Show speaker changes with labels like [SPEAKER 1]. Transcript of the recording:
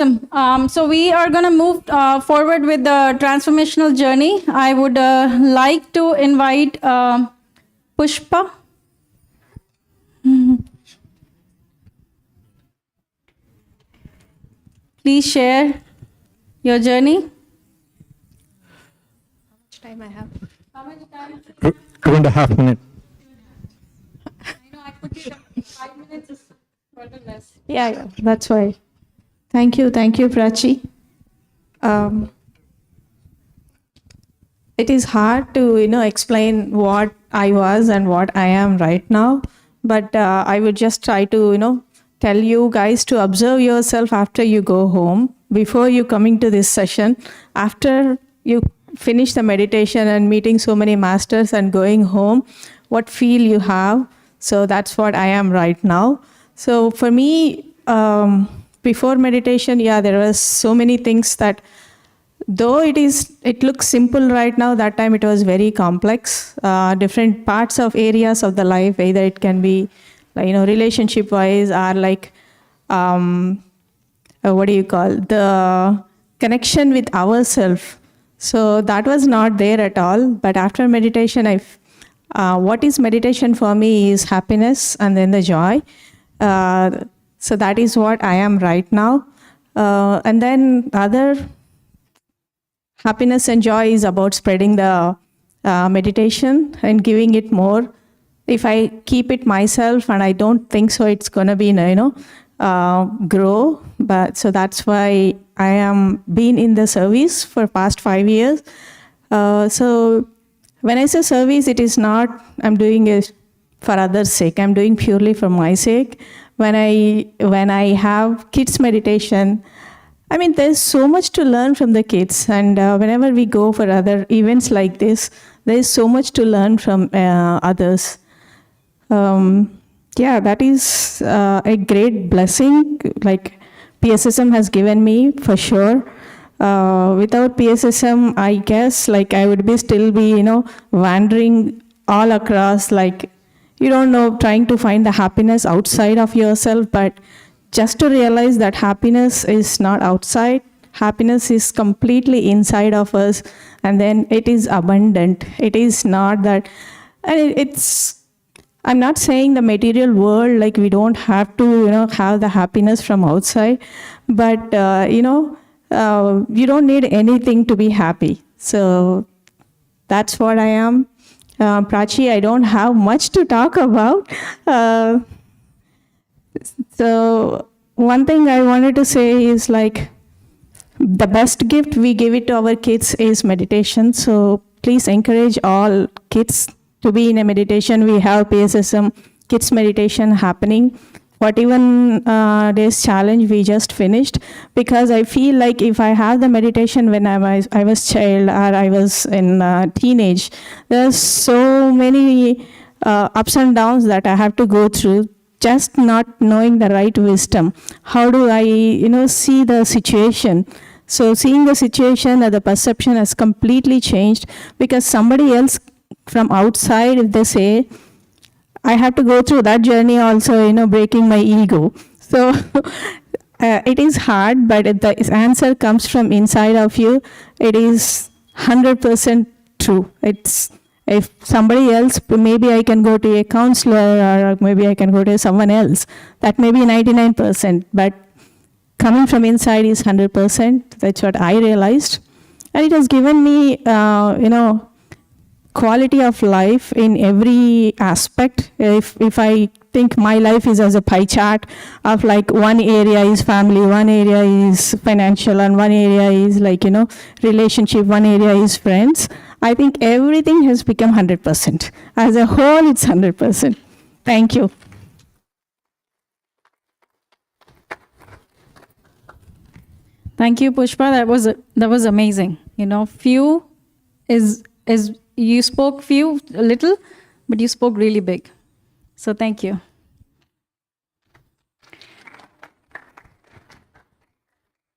[SPEAKER 1] So we are going to move forward with the transformational journey. I would like to invite Pushpa. Please share your journey.
[SPEAKER 2] How much time I have?
[SPEAKER 1] How much time?
[SPEAKER 3] 2.5 minutes.
[SPEAKER 1] I know I put it 5 minutes is a little less.
[SPEAKER 2] Yeah, that's why. Thank you, Prachi. It is hard to, explain what I was and what I am right now. But I would just try to, tell you guys to observe yourself after you go home, before you coming to this session, after you finish the meditation and meeting so many masters and going home, what feel you have. So that's what I am right now. So for me, before meditation, there was so many things that, though it looks simple right now, that time it was very complex. Different parts of areas of the life, either it can be, relationship wise, or like, the connection with ourselves. So that was not there at all. But after meditation, what is meditation for me is happiness and then the joy. So that is what I am right now. And then other happiness and joy is about spreading the meditation and giving it more. If I keep it myself, and I don't think so it's going to be, grow. But so that's why I am been in the service for past 5 years. So when I say service, it is not I'm doing it for others' sake. I'm doing purely for my sake. When I have kids meditation, I mean, there's so much to learn from the kids. And whenever we go for other events like this, there's so much to learn from others. That is a great blessing, like PSSM has given me, for sure. Without PSSM, I guess, like I would still be, wandering all across, like, trying to find the happiness outside of yourself. But just to realize that happiness is not outside, happiness is completely inside of us, and then it is abundant. It is not that, and I'm not saying the material world, like we don't have to, have the happiness from outside, but, you don't need anything to be happy. So that's what I am. Prachi, I don't have much to talk about. So one thing I wanted to say is, like, the best gift we give it to our kids is meditation. So please encourage all kids to be in a meditation. We have PSSM Kids Meditation happening. 41 days challenge we just finished, because I feel like if I have the meditation when I was child, or I was in teenage, there's so many ups and downs that I have to go through, just not knowing the right wisdom. How do I, see the situation? So seeing the situation or the perception has completely changed, because somebody else from outside, if they say, I have to go through that journey also, breaking my ego. So it is hard, but if the answer comes from inside of you, it is 100% true. It's, if somebody else, maybe I can go to a counselor, or maybe I can go to someone else. That may be 99%, but coming from inside is 100%. That's what I realized. And it has given me, quality of life in every aspect. If I think my life is as a pie chart of, like, one area is family, one area is financial, and one area is, like, relationship, one area is friends, I think everything has become 100%. As a whole, it's 100%. Thank you.
[SPEAKER 1] Thank you, Pushpa. That was amazing. Few is you spoke few, a little, but you spoke really big. So thank you.